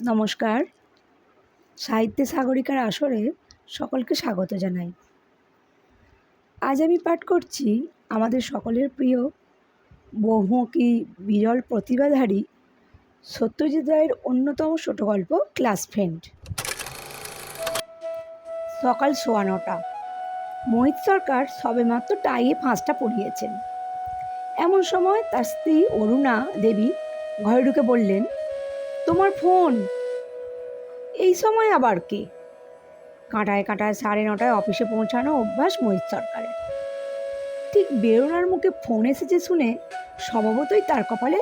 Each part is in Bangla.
নমস্কার। সাহিত্যে সাগরিকার আসরে সকলকে স্বাগত জানাই। আজ আমি পাঠ করছি আমাদের সকলের প্রিয় বহুমুখী বিরল প্রতিভাধারী সত্যজিৎ রায়ের অন্যতম ছোটগল্প ক্লাস ফ্রেন্ড। সকাল 9:15। মোহিত সরকার সবেমাত্র টাইয়ে ফাঁসটা পরিয়েছেন। এমন সময় তার স্ত্রী অরুণা দেবী ঘরে ঢুকে বললেন, তোমার ফোন। এই সময় আবার কে? কাঁটায় কাঁটায় 9:30 অফিসে পৌঁছানো অভ্যাস মোহিত সরকারের। ঠিক বেরোনার মুখে ফোন এসেছে শুনে স্বভাবতই তার কপালে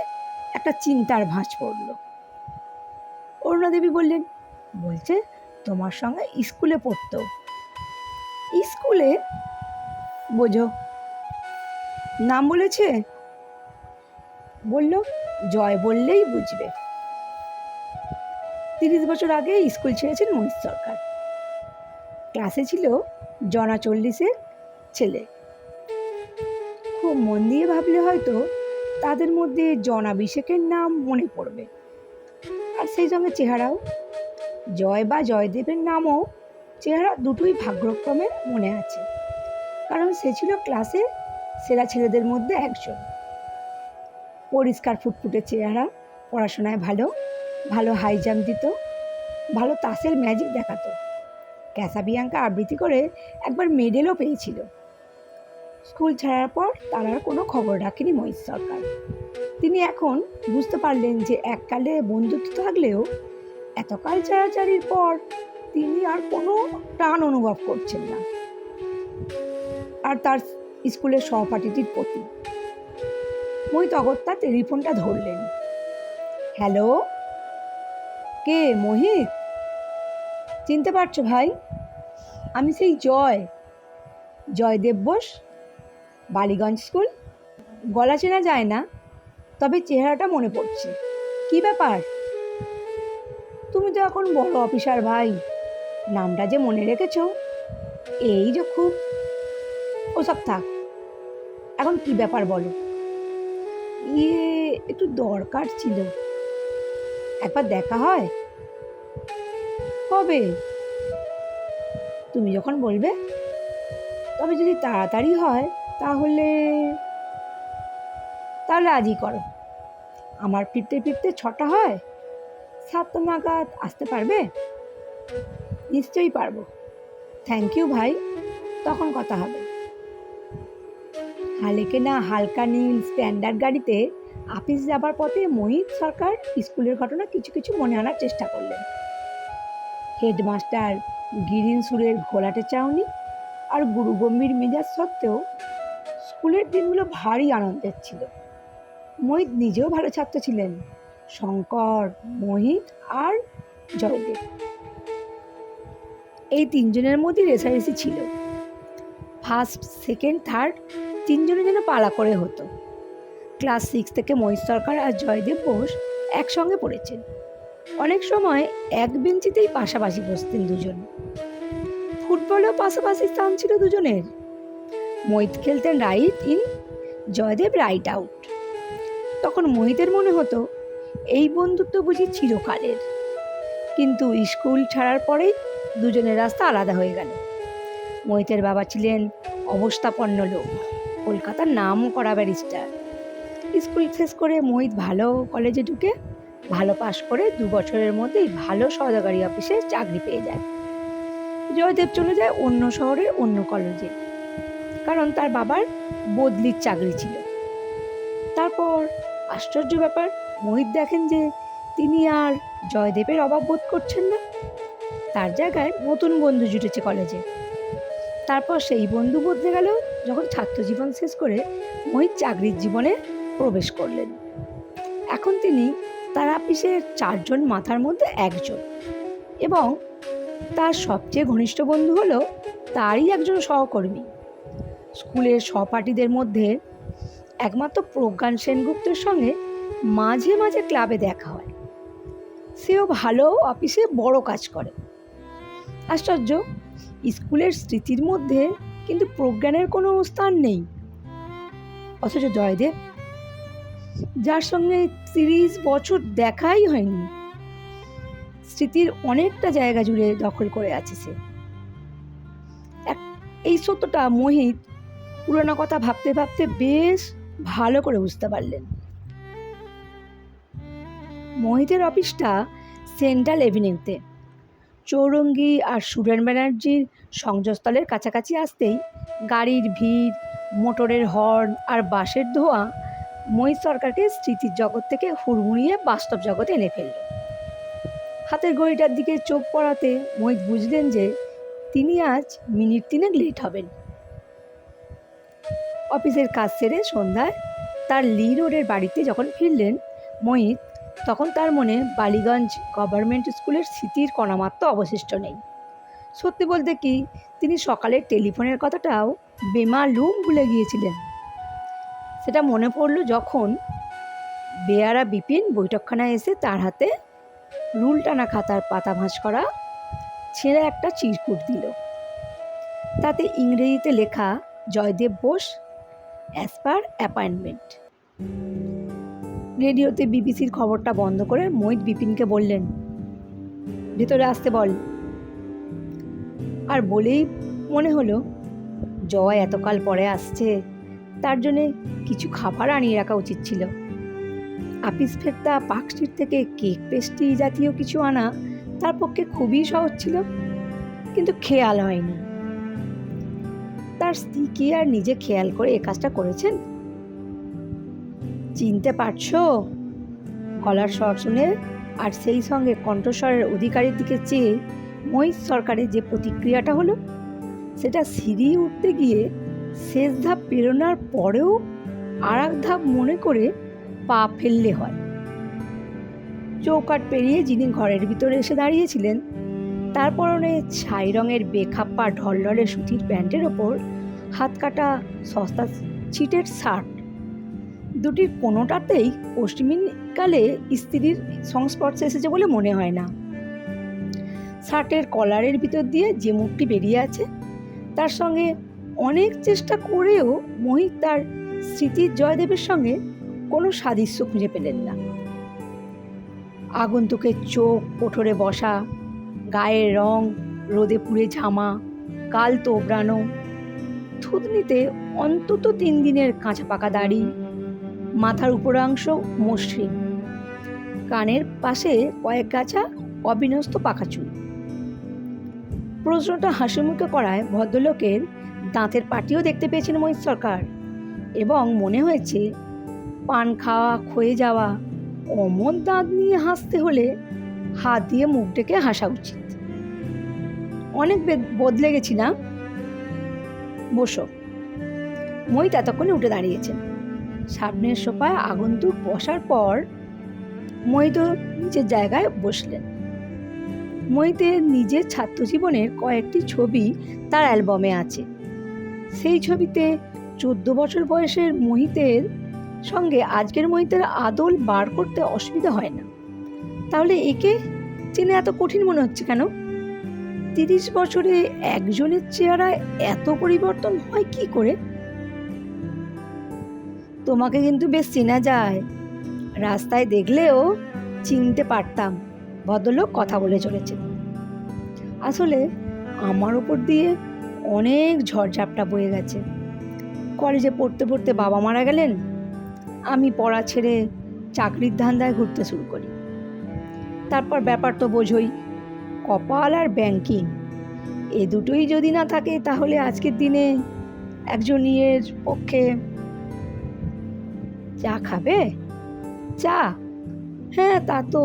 একটা চিন্তার ভাঁজ পড়ল। অরুণা দেবী বললেন, বলছে তোমার সঙ্গে স্কুলে পড়তো। স্কুলে? বোঝো। নাম বলেছে? বলল, জয় বললেই বুঝবে। 30 বছর আগে স্কুল ছেড়েছেন মোহিত সরকার। ক্লাসে ছিল জনা 40-এর ছেলে। খুব মন দিয়ে ভাবলে হয়তো তাদের মধ্যে জনা 20-এর নাম মনে পড়বে, আর সেই সঙ্গে চেহারাও। জয় বা জয়দেবের নামও চেহারা দুটোই ভাগ্যক্রমে মনে আছে, কারণ সে ছিল ক্লাসে সেরা ছেলেদের মধ্যে একজন। পরিষ্কার ফুটফুটে চেহারা, পড়াশোনায় ভালো, ভালো হাই জাম্প দিত, ভালো তাসের ম্যাজিক দেখাতো। ক্যাসাবিয়াঙ্কা আবৃত্তি করে একবার মেডেলও পেয়েছিল। স্কুল ছাড়ার পর তার আর কোনো খবর রাখেনি মোহিত সরকার। তিনি এখন বুঝতে পারলেন যে এককালে বন্ধুত্ব থাকলেও এতকাল ছাড়াছাড়ির পর তিনি আর কোনো টান অনুভব করছেন না আর তার স্কুলের সহপাঠীটির প্রতি। মোহিত অগত্যা টেলিফোনটা ধরলেন। হ্যালো, কে? মোহিত? চিনতে পারছো ভাই? আমি সেই জয়দেব বোস, বালিগঞ্জ স্কুল। গলা চেনা যায় না, তবে চেহারাটা মনে পড়ছে। কি ব্যাপার? তুমি তো এখন বড় অফিসার ভাই, নামটা যে মনে রেখেছো, এই যে খুব। ওসব থাক, এখন কি ব্যাপার বলো। একটু দরকার ছিল। একবার দেখা হয়? কবে? তুমি যখন বলবে। তবে যদি তাড়াতাড়ি হয় তাহলে আজই করো। আমার ফিরতে ফিরতে 6টা হয়, 7টা নাগাদ আসতে পারবে? নিশ্চয়ই পারবো। থ্যাংক ইউ ভাই, তখন কথা হবে। হালেকেনা হালকা নীল স্ট্যান্ডার্ড গাড়িতে অফিস যাবার পথে মোহিত সরকার স্কুলের ঘটনা কিছু কিছু মনে আনার চেষ্টা করলেন। হেডমাস্টার গিরিন সুরের ঘোলাটে চাউনি আর গুরুগম্ভীর মেজাজ সত্ত্বেও স্কুলের দিনগুলো ভারী আনন্দের ছিল। মোহিত নিজেও ভালো ছাত্র ছিলেন। শঙ্কর, মোহিত আর জয়দেব, এই তিনজনের মধ্যে রেসারেসি ছিল। ফার্স্ট, সেকেন্ড, থার্ড তিনজনে যেন পালা করে হতো। ক্লাস 6 থেকে মোহিত সরকার আর জয়দেব বোস একসঙ্গে পড়েছেন। অনেক সময় এক বেঞ্চিতেই পাশাপাশি বসতেন দুজন। ফুটবলেও পাশাপাশি স্থান ছিল দুজনের। মোহিত খেলতেন right in, Joydev right out. তখন মোহিতের মনে হতো এই বন্ধুত্ব বুঝি চিরকালের। কিন্তু স্কুল ছাড়ার পরেই দুজনের রাস্তা আলাদা হয়ে গেল। মোহিতের বাবা ছিলেন অবস্থাপন্ন লোক, কলকাতার নাম করা ব্যারিস্টার। স্কুল শেষ করে মোহিত ভালো কলেজে ঢুকে ভালো পাশ করে 2 বছরের মধ্যেই ভালো সওদাগরি অফিসে চাকরি পেয়ে যায়। জয়দেব চলে যায় অন্য শহরের অন্য কলেজে, কারণ তার বাবার বদলির চাকরি ছিল। তারপর আশ্চর্য ব্যাপার, মোহিত দেখেন যে তিনি আর জয়দেবের অভাব বোধ করছেন না। তার জায়গায় নতুন বন্ধু জুটেছে কলেজে। তারপর সেই বন্ধু বদলে গেল যখন ছাত্র জীবন শেষ করে মোহিত চাকরির জীবনে প্রবেশ করলেন। এখন তিনি তার অফিসের 4 জন মাথার মধ্যে একজন, এবং তার সবচেয়ে ঘনিষ্ঠ বন্ধু হলো তারই একজন সহকর্মী। স্কুলের সহপাঠীদের মধ্যে একমাত্র প্রজ্ঞান সেনগুপ্তের সঙ্গে মাঝে মাঝে ক্লাবে দেখা হয়। সেও ভালো অফিসে বড় কাজ করে। আশ্চর্য, স্কুলের স্মৃতির মধ্যে কিন্তু প্রজ্ঞানের কোনো স্থান নেই। অথচ জয়দেব, যার সঙ্গে 30 বছর দেখাই হয়নি, স্মৃতির অনেকটা জায়গা জুড়ে দখল করে আছে সে। এই সত্যটা মোহিত পুরোনো কথা ভাবতে ভাবতে বেশ ভালো করে বুঝতে পারলেন। মোহিতের অফিসটা সেন্ট্রাল এভিনিউতে। চৌরঙ্গি আর সুরেন ব্যানার্জির সংযোগস্থলের কাছাকাছি আসতেই গাড়ির ভিড়, মোটরের হর্ন আর বাসের ধোঁয়া মোহিত সরকারকে স্মৃতির জগৎ থেকে হুড়মুড়িয়ে বাস্তব জগতে এনে ফেলল। হাতের ঘড়িটার দিকে চোখ পড়াতে মোহিত বুঝলেন যে তিনি আজ মিনিট 3 লেট হবেন। অফিসের কাজ সেরে সন্ধ্যায় তার লি রোডের বাড়িতে যখন ফিরলেন মোহিত, তখন তার মনে বালিগঞ্জ গভর্নমেন্ট স্কুলের স্মৃতির কণামাত্র অবশিষ্ট নেই। সত্যি বলতে কি, তিনি সকালের টেলিফোনের কথাটাও বেমালুম ভুলে গিয়েছিলেন। সেটা মনে পড়ল যখন বেয়ারা বিপিন বৈঠকখানায় এসে তার হাতে রুল টানা খাতার পাতা ভাঁজ করা ছেঁড়া একটা চিরকুট দিল। তাতে ইংরেজিতে লেখা Joydev Bose as per appointment. রেডিওতে বিবিসির খবরটা বন্ধ করে মোহিত বিপিনকে বললেন, ভেতরে আসতে বল। আর বলেই মনে হলো জয় এতকাল পরে আসছে, তার জন্যে কিছু খাবার আনিয়ে রাখা উচিত ছিল। আপিস ফেরতা পার্কস্ট্রিট থেকে কেক পেস্ট্রি জাতীয় কিছু আনা তার পক্ষে খুবই সহজ ছিল, কিন্তু খেয়াল হয়নি। তার স্ত্রী কি আর নিজে খেয়াল করে এ কাজটা করেছেন? চিনতে পারছো? গলার স্বর শুনে আর সেই সঙ্গে কণ্ঠস্বরের অধিকারীর দিকে চেয়ে মোহিত সরকারের যে প্রতিক্রিয়াটা হলো, সেটা সিঁড়ি উঠতে গিয়ে শেষ ধাপ পেরোনোর পরেও আর এক ধাপ মনে করে পা ফেললে হয়। চৌকাঠ পেরিয়ে যিনি ঘরের ভিতরে এসে দাঁড়িয়েছিলেন, তার পরনে ছাই রঙের বেখাপ্পা ঢলঢলে সুতির প্যান্টের ওপর হাত কাটা সস্তা ছিটের শার্ট, দুটির কোনোটাতেই পশ্চিমকালে স্ত্রীর সংস্পর্শে এসেছে বলে মনে হয় না। শার্টের কলারের ভিতর দিয়ে যে মুখটি বেরিয়ে আছে, তার সঙ্গে অনেক চেষ্টা করেও মোহিত তার স্মৃতির জয়দেবের সঙ্গে কোনো সাদৃশ্য খুঁজে পেলেন না। আগন্তুকের চোখ কোঠরে বসা, গায়ের রং রোদে পুড়ে ঝামা, গাল তোবড়ানো, থুতনিতে অন্তত 3 দিনের কাঁচা পাকা দাড়ি, মাথার উপরাংশ মসৃণ, কানের পাশে কয়েক গাছা অবিন্যস্ত পাকা চুল। প্রশ্নটা হাসিমুখে করায় ভদ্রলোকের দাঁতের পাটিও দেখতে পেয়েছেন মোহিত সরকার, এবং মনে হয়েছে পান খাওয়া ক্ষয়ে যাওয়া অমন দাঁত নিয়ে হাসতে হলে হাত দিয়ে মুখ ডেকে হাসা উচিত। অনেক বদলে গেছি না? বসো। মোহিত এতক্ষণে উঠে দাঁড়িয়েছেন। সামনের সোফায় আগন্তুক বসার পর মোহিত নিজের জায়গায় বসলেন। মোহিতের নিজের ছাত্র জীবনের কয়েকটি ছবি তার অ্যালবামে আছে। সেই ছবিতে 14 বছর বয়সের মোহিতের সঙ্গে আজকের মোহিতের আদল বার করতে অসুবিধা হয় না। তাহলে একে চেনে এত কঠিন মনে হচ্ছে কেন? 30 বছরে একজনের চেহারায় এত পরিবর্তন হয় কি করে? তোমাকে কিন্তু বেশ চেনা যায়, রাস্তায় দেখলেও চিনতে পারতাম, ভদ্রলোক কথা বলে চলেছেন। আসলে আমার ওপর দিয়ে অনেক ঝড়ঝাপটা বয়ে গেছে। কলেজে পড়তে পড়তে বাবা মারা গেলেন, আমি পড়া ছেড়ে চাকরির ধান্দায় ঘুরতে শুরু করি। তারপর ব্যাপার তো বোঝোই, কপাল আর ব্যাংকিং, এ দুটোই যদি না থাকে তাহলে আজকের দিনে একজন ইয়ের পক্ষে। চা খাবে? চা? হ্যাঁ, তা তো।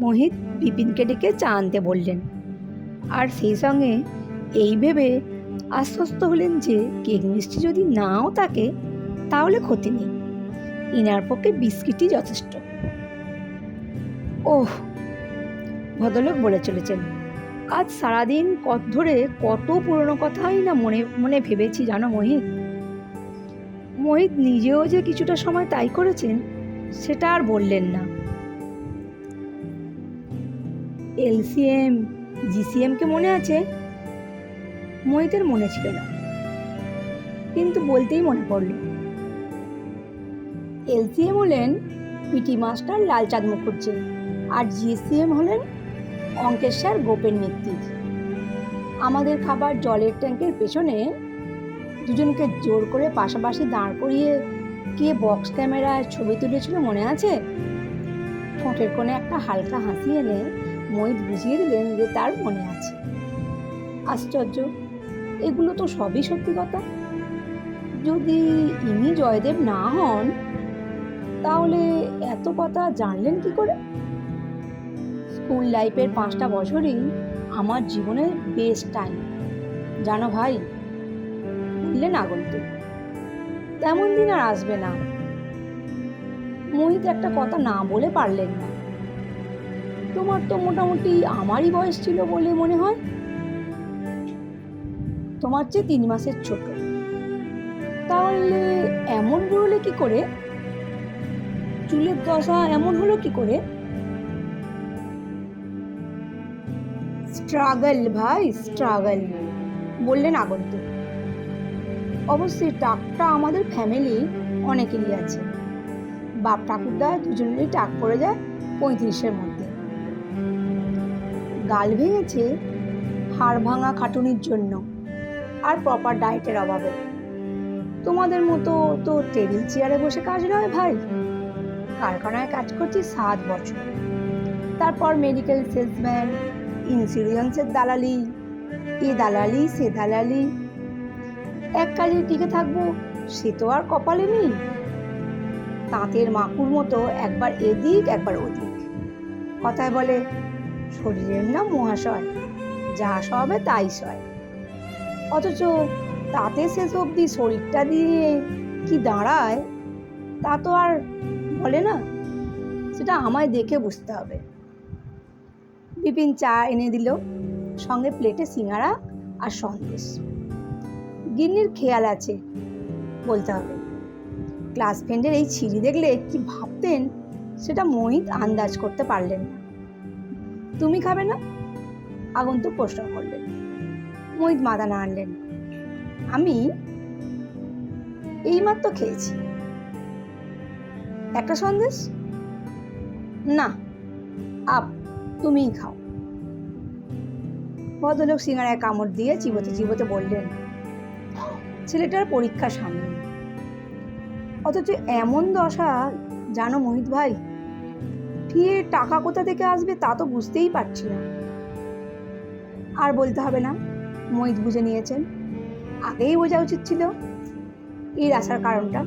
মোহিত বিপিনকে ডেকে চা আনতে বললেন, আর সেই সঙ্গে এই ভেবে আশ্বস্ত হলেন যে কেক মিষ্টি যদি নাও থাকে তাহলে ক্ষতি নেই, ইনার পক্ষে বিস্কিটই যথেষ্ট। ওহ, ভদ্রলোক বলে চলেছেন, আজ সারাদিন ধরে কত পুরনো কথাই না মনে মনে ভেবেছি জানো মোহিত। মোহিত নিজেও যে কিছুটা সময় তাই করেছেন সেটা আর বললেন না। এলসিএম জিসিএমকে মনে আছে? মোহিতের মনে ছিল না, কিন্তু বলতেই মনে পড়ল। এলসিএম হলেন পিটি মাস্টার লালচাঁদ মুখুজ্জে আর জিএসিএম হলেন অঙ্কের স্যার গোপেন মিত্তির। আমাদের খাবার জলের ট্যাঙ্কের পেছনে দুজনকে জোর করে পাশাপাশি দাঁড় করিয়ে কে বক্স ক্যামেরায় ছবি তুলেছিল মনে আছে? ঠোঁটের কোণে একটা হালকা হাসি এনে মোহিত বুঝিয়ে দিলেন যে তার মনে আছে। আশ্চর্য, এগুলো তো সবই সত্যি কথা। যদি ইনি জয়দেব না হন তাহলে এত কথা জানলেন কি করে? স্কুল লাইফের 5টা বছরই আমার জীবনের বেস্ট টাইম জানো ভাই, বললেন আগন্তুক। তেমন দিন আর আসবে না। মোহিত একটা কথা না বলে পারলেন না। তোমার তো মোটামুটি আমারই বয়স ছিল বলে মনে হয়। তোমার চেয়ে 3 মাসের ছোট। তাহলে এমন হলে কি করে? চুলের দশা এমন হলো কি করে? স্ট্রাগল ভাই, স্ট্রাগল, বললেন আগন্তুক। অবশ্যই টাকটা আমাদের ফ্যামিলি অনেকেরই আছে। বাপ ঠাকুরদা দুজনেরই টাক পড়ে যায় 35-এর মধ্যে। গাল ভেঙেছে হাড় ভাঙা খাটুনির জন্য আর প্রপার ডায়েটের অভাবে। তোমাদের মতো তো টেবিল চেয়ারে বসে কাজ নয় ভাই। কারখানায় কাজ করছি 7 বছর, তারপর মেডিকেল সেলসম্যান, ইন্স্যুরেন্সের দালালি, এ দালালি সে দালালি। এক কাজে টিকে থাকবো সে তো আর কপালে নেই। তাঁতের মাকুর মতো একবার এদিক একবার ওদিক। কথায় বলে শরীরের নাম মহাশয়, যা সবে তাই সয়। অথচ তাতে শেষ অবধি শরীরটা দিয়ে কি দাঁড়ায় তা তো আর বলে না। সেটা আমায় দেখে বুঝতে হবে। বিপিন চা এনে দিল, সঙ্গে প্লেটে সিঙ্গারা আর সন্দেশ। গিন্নির খেয়াল আছে বলতে হবে। ক্লাস ফ্রেন্ডের এই ছিঁড়ি দেখলে কি ভাবতেন সেটা মোহিত আন্দাজ করতে পারলেন না। তুমি খাবে না? আগন্তুক প্রশ্ন করলেন। মোহিত মাথা নাড়লেন। আমি এইমাত্র খেয়েছি। একটা সন্দেশ? না, তুমিই খাও। ভদ্রলোক সিঙ্গারায় কামড় দিয়ে চিবোতে চিবোতে বললেন, ছেলেটার পরীক্ষা সামনে, অথচ এমন দশা জানো মোহিত ভাই। ফিরে টাকা কোথা থেকে আসবে তা তো বুঝতেই পারছি না। আর বলতে হবে না, মোহিত বুঝে নিয়েছেন। আগেই বোঝা উচিত ছিল। এর আসার কারণটা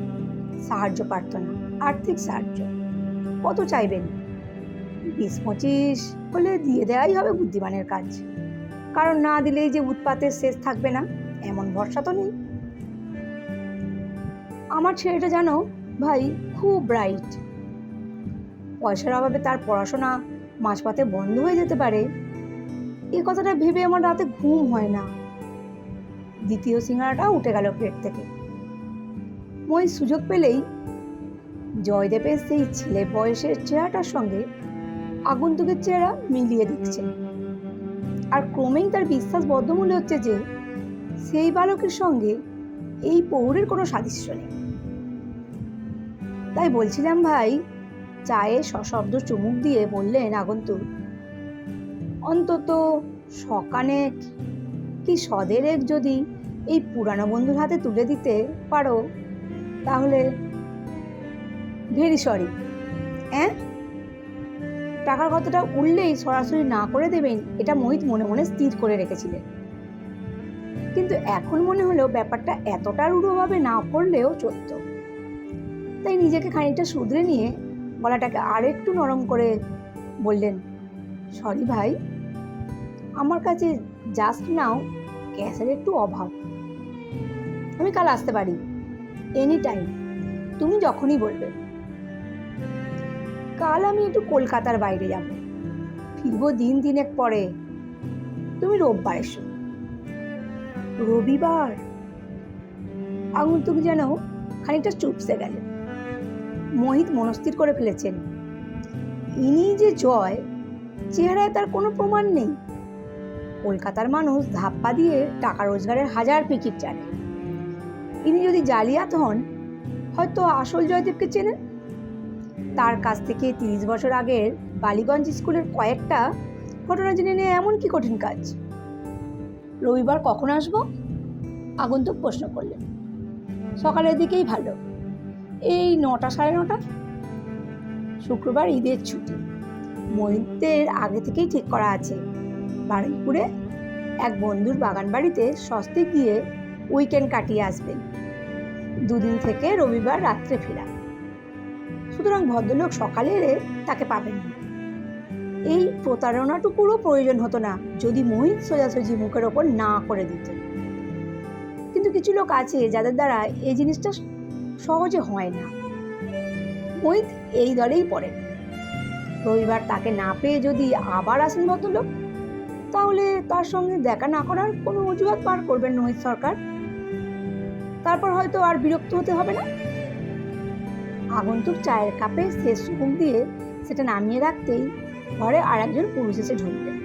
সাহায্য প্রার্থনা, আর্থিক সাহায্য। কত চাইবেন? 20-25 হলে দিয়ে দেওয়াই হবে বুদ্ধিমানের কাজ। কারণ না দিলেই যে উৎপাতের শেষ থাকবে না এমন ভরসা তো নেই। আমার ছেলেটা জানো ভাই খুব ব্রাইট। পয়সার অভাবে তার পড়াশোনা মাঝপথে বন্ধ হয়ে যেতে পারে, এই কথাটা ভেবে আমার রাতে ঘুম হয় না। দ্বিতীয় সিঙ্গারাটা উঠে গেল প্লেট থেকে। মই সুযোগ পেলেই জয়দেবের সেই ছেলে বয়সের চেহারাটার সঙ্গে আগন্তুকের চেহারা মিলিয়ে দিচ্ছেন। আর ক্রমেই তার বিশ্বাস বদ্ধমূল হচ্ছে যে সেই বালকের সঙ্গে এই পৌরের কোনো সাদৃশ্য নেই। তাই বলছিলাম ভাই, চায়ে সশব্দ চুমুক দিয়ে বললেন আগন্তুক, অন্তত সকানেক কি সদেরেক যদি এই পুরানো বন্ধুর হাতে তুলে দিতে পারো তাহলে। Very sorry. টাকার কথাটা উঠলেই সরাসরি না করে দেবেন এটা মোহিত মনে মনে স্থির করে রেখেছিলেন। কিন্তু এখন মনে হলো ব্যাপারটা এতটা রূঢ়ভাবে না করলেও চলত। তাই নিজেকে খানিকটা শুধরে নিয়ে গলাটাকে আরেকটু নরম করে বললেন, সরি ভাই, আমার কাছে জাস্ট নাও ক্যাশের একটু অভাব। আমি কাল আসতে পারি, এনি টাইম, তুমি যখনই বলবে। কাল আমি একটু কলকাতার বাইরে যাব, ফিরবো 3 পরে। তুমি রোববার এসো। রবিবার? আগন্তুক যেন খানিকটা চুপসে গেলেন। মোহিত মনস্থির করে ফেলেছেন, ইনি যে জয়, চেহারায় তার কোনো প্রমাণ নেই। কলকাতার মানুষ ধাপ্পা দিয়ে টাকা রোজগারের 1000 পিকিট জানে। ইনি যদি জালিয়াত হন হয়তো আসল জয়দেবকে চেনেন। তার কাছ থেকে 30 বছর আগের বালিগঞ্জ স্কুলের কয়েকটা ঘটনা জেনে নেওয়া এমন কি কঠিন কাজ? রবিবার কখন আসবো? আগন্তুক প্রশ্ন করলেন। সকালের দিকেই ভালো, এই 9টা সাড়ে 9টা। শুক্রবার ঈদের ছুটি, মহিতদের আগে থেকেই ঠিক করা আছে। বারুইপুরে এক বন্ধুর বাগান বাড়িতে স্বস্তিক দিয়ে উইকেন্ড কাটিয়ে আসবেন। 2 দিন থেকে রবিবার রাত্রে ফেরা। সুতরাং ভদ্রলোক সকালে এলে তাকে পাবেন না। এই প্রতারণাটুকুরও প্রয়োজন হতো না যদি মোহিত সোজাসুজি মুখের ওপর না করে দিত। কিন্তু কিছু লোক আছে যাদের দ্বারা এই জিনিসটা সহজে হয় না। মোহিত এই দলেই পড়ে। রবিবার তাকে না পেয়ে যদি আবার আসেন ভদ্রলোক, তাহলে তার সঙ্গে দেখা না করার কোনো অজুহাত বার করবেন মোহিত সরকার। তারপর হয়তো আর বিরক্ত হতে হবে না। আগন্তুক চায়ের কাপে শেষ চুমুক দিয়ে সেটা নামিয়ে রাখতেই ঘরে আর একজন পুরুষ এসে ঢুকলেন।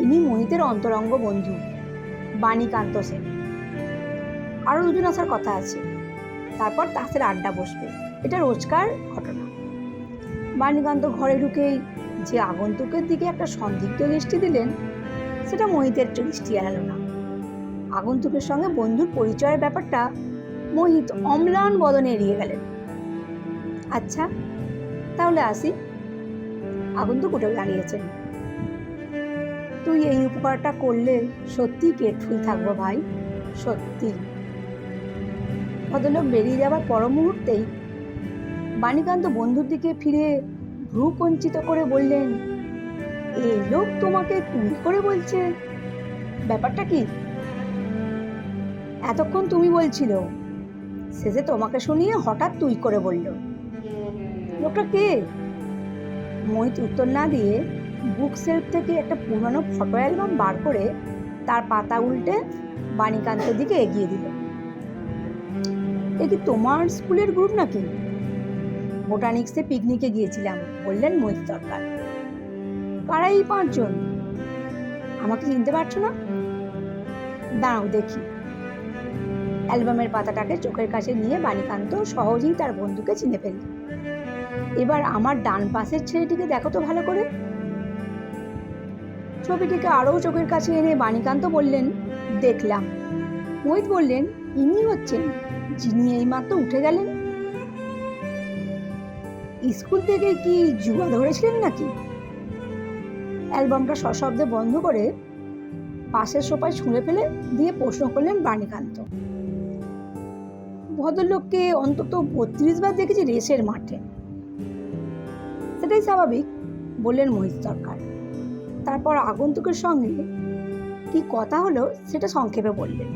ইনি মোহিতের অন্তরঙ্গ বন্ধু বাণীকান্ত সেন। আরও 2 জন আসার কথা আছে। তারপর তাসের আড্ডা বসবে। এটা রোজকার ঘটনা। বাণীকান্ত ঘরে ঢুকেই যে আগন্তুকের দিকে একটা সন্দিগ্ধ দৃষ্টি দিলেন, সেটা মোহিতের দৃষ্টি এড়ালো না। আগন্তুকের সঙ্গে বন্ধুর পরিচয়ের ব্যাপারটা মোহিত অম্লান বদনে এড়িয়ে গেলেন। আচ্ছা, তাহলে আসি। আগন্তুক উঠে দাঁড়িয়েছেন। তুই এই উপকারটা করলে সত্যি গ্রেটফুল থাকবো ভাই, সত্যি। ভদ্রলোক বেরিয়ে যাবার পর মুহূর্তেই বাণীকান্ত বন্ধুর দিকে ফিরে ভ্রু কঞ্চিত করে বললেন, এই লোক তোমাকে তুই করে বলছে, ব্যাপারটা কি? এতক্ষণ তুমি বলছিল, শেষে তোমাকে শুনিয়ে হঠাৎ তুই করে বলল। লোকটা কে? মোহিত উত্তর না দিয়ে বুক সেলফ থেকে একটা পুরনো ফটো অ্যালবাম বার করে তার পাতা উল্টে বাণীকান্তের দিকে এগিয়ে দিল। এ কি তোমার স্কুলের গ্রুপ নাকি? বোটানিক্সে পিকনিকে গিয়েছিলাম, বললেন মোহিত সরকার। কারা এই 5 জন? আমাকে চিনতে পারছো না? দাঁড়াও দেখি। অ্যালবামের পাতাটাকে চোখের কাছে নিয়ে বাণীকান্ত সহজেই তার বন্ধুকে চিনে ফেলল। এবার আমার ডান পাশের ছেলেটিকে দেখো তো ভালো করে। ছবিটিকে আরও চোখের কাছে এনে বাণীকান্ত বললেন, দেখলাম। মোহিত বললেন, ইনি হচ্ছেন যিনি এইমাত্র উঠে গেলেন। স্কুল থেকে কি জুয়া ধরেছিলেন নাকি? অ্যালবামটা সশব্দে বন্ধ করে পাশের সোফায় ছুঁড়ে ফেলে দিয়ে প্রশ্ন করলেন বাণীকান্ত। ভদ্রলোককে অন্তত 32 বার দেখেছি রেসের মাঠে। সেটাই স্বাভাবিক, বললেন মোহিত সরকার। তারপর আগন্তুকের সঙ্গে কি কথা হলো সেটা সংক্ষেপে বললেন।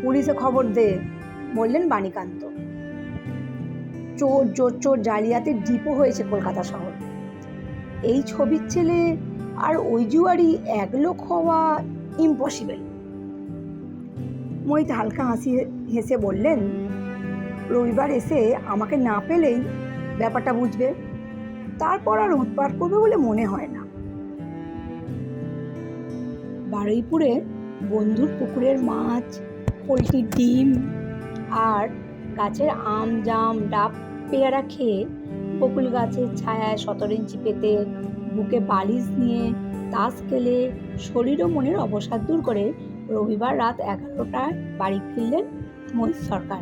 পুলিশে খবর দে, বললেন বাণীকান্ত। চোর জোর চোর জালিয়াতির ডিপো হয়েছে কলকাতা শহর। এই ছবির ছেলে আর ওই জুয়ারি এক লোক হওয়া ইম্পসিবল। মোহিত হালকা হেসে বললেন, রবিবার এসে আমাকে না পেলেই ব্যাপারটা বুঝবে, তারপর আর উৎপাত করবে বলে মনে হয় না। বারুইপুরে বন্ধুর পুকুরের মাছ, পোলট্রির ডিম আর গাছের আম, জাম, ডাব, পেয়ারা খেয়ে বকুল গাছের ছায়ায় 17 ইঞ্চি পেতে বুকে বালিশ নিয়ে তাস খেলে শরীর ও মনের অবসাদ দূর করে রবিবার রাত 11টায় বাড়ি ফিরলেন মোহিত সরকার।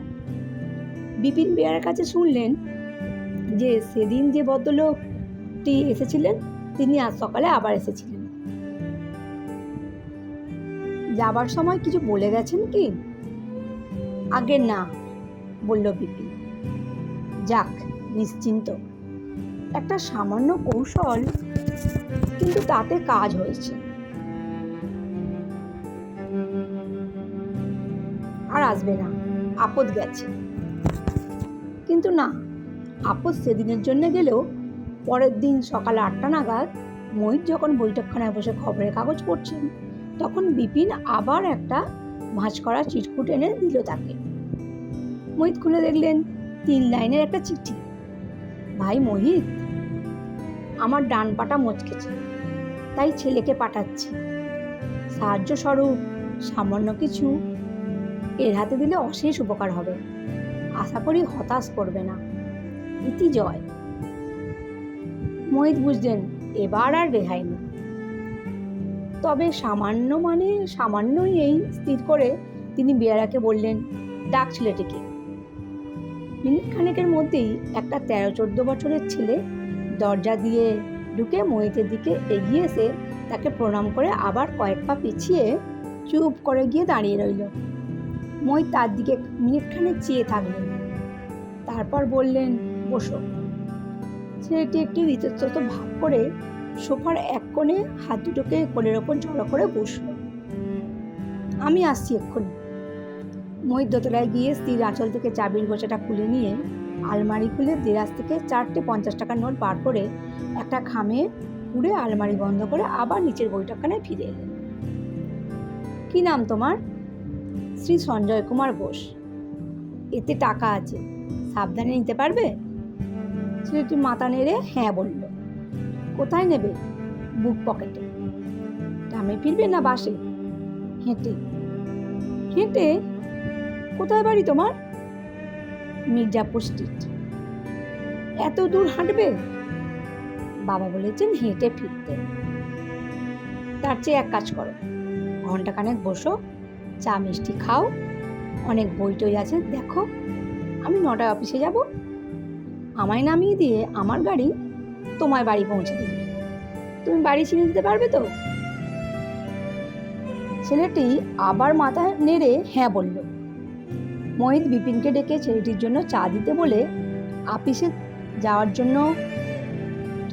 বিপিন বেয়ারের কাছে শুনলেন যে সেদিন যে ভদ্রলোকটি এসেছিলেন তিনি আজ সকালে আবার এসেছিলেন। যাবার সময় কিছু বলে গেছেন কি? আগে না, বলল বিপিন। যাক, নিশ্চিন্ত। একটা সামান্য কৌশল, কিন্তু তাতে কাজ হয়েছে। আর আসবে না, আপদ গেছে। কিন্তু না, আপদ সেদিনের জন্য গেলেও পরের দিন সকাল 8টা নাগাদ মোহিত যখন বৈঠকখানায় বসে খবরের কাগজ পড়ছেন, তখন বিপিন আবার একটা ভাঁজ করা চিরকুট এনে দিল তাকে। মোহিত খুলে দেখলেন 3 লাইনের একটা চিঠি। ভাই মোহিত, আমার ডান পাটা মচকেছে, তাই ছেলেকে পাঠাচ্ছি। সাহায্য স্বরূপ সামান্য কিছু এর হাতে দিলে অশেষ উপকার হবে। আশা করি হতাশ করবে না। ইতি জয়। মোহিত বুঝলেন এবার আর রেহাই নেই। তবে সামান্যই এই স্থির করে তিনি বেয়ারাকে বললেন, ডাক ছেলেটিকে। মিনিট খানেকের মধ্যেই একটা 13-14 বছরের ছেলে দরজা দিয়ে ঢুকে মোহিতের দিকে এগিয়ে এসে তাকে প্রণাম করে আবার কয়েক পা পিছিয়ে চুপ করে গিয়ে দাঁড়িয়ে রইল। মোহিত তার দিকে মিনিটখানেক চেয়ে থাকলেন, তারপর বললেন, বসো। ছেলেটি একটু ইতস্তত ভাব করে সোফার এক কোণে হাত দুটোকে কোলের ওপর জড়ো করে বসল। আমি আসছি এক্ষুনি। মোহিত দোতলায় গিয়ে স্ত্রীর আঁচল থেকে চাবির গোছাটা খুলে নিয়ে আলমারি খুলে দেরাজ থেকে 4টে 50 টাকার নোট বার করে একটা খামে পুড়ে আলমারি বন্ধ করে আবার নিচের বৈঠকখানায় ফিরে এলেন। কি নাম তোমার? শ্রী সঞ্জয় কুমার ঘোষ। এতে টাকা আছে, সাবধানে নিতে পারবে? ছেলেটি মাথা নেড়ে হ্যাঁ বলল। কোথায় নেবে? বুক পকেটে। ট্রামে ফিরবে না বাসে? হেঁটে। হেঁটে? কোথায় বাড়ি তোমার? মির্জাপুর স্ট্রিট। এত দূর হাঁটবে? বাবা বলেছেন হেঁটে ফিরতে। তার চেয়ে এক কাজ করো, ঘন্টাখানেক বসো, চা মিষ্টি খাও, অনেক বই টই আছে দেখো। আমি 9টায় অফিসে যাব, আমায় নামিয়ে দিয়ে আমার গাড়ি তোমায় বাড়ি পৌঁছে দেবে। তুমি বাড়ি চিনে দিতে পারবে তো? ছেলেটি আবার মাথা নেড়ে হ্যাঁ বলল। মোহিত বিপিনকে ডেকে ছেলেটির জন্য চা দিতে বলে অফিসে যাওয়ার জন্য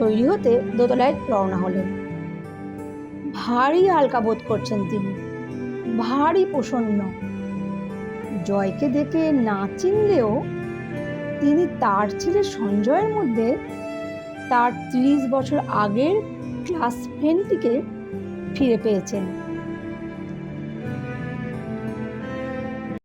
তৈরি হতে দোতলায় রওনা হলেন। ভারী হালকা বোধ করছেন তিনি, ভারী প্রসন্ন। জয়কে দেখে না চিনলেও তিনি তার ছেলে সঞ্জয়ের মধ্যে তার 30 বছর আগের ক্লাস ফ্রেন্ডটিকে ফিরে পেয়েছেন।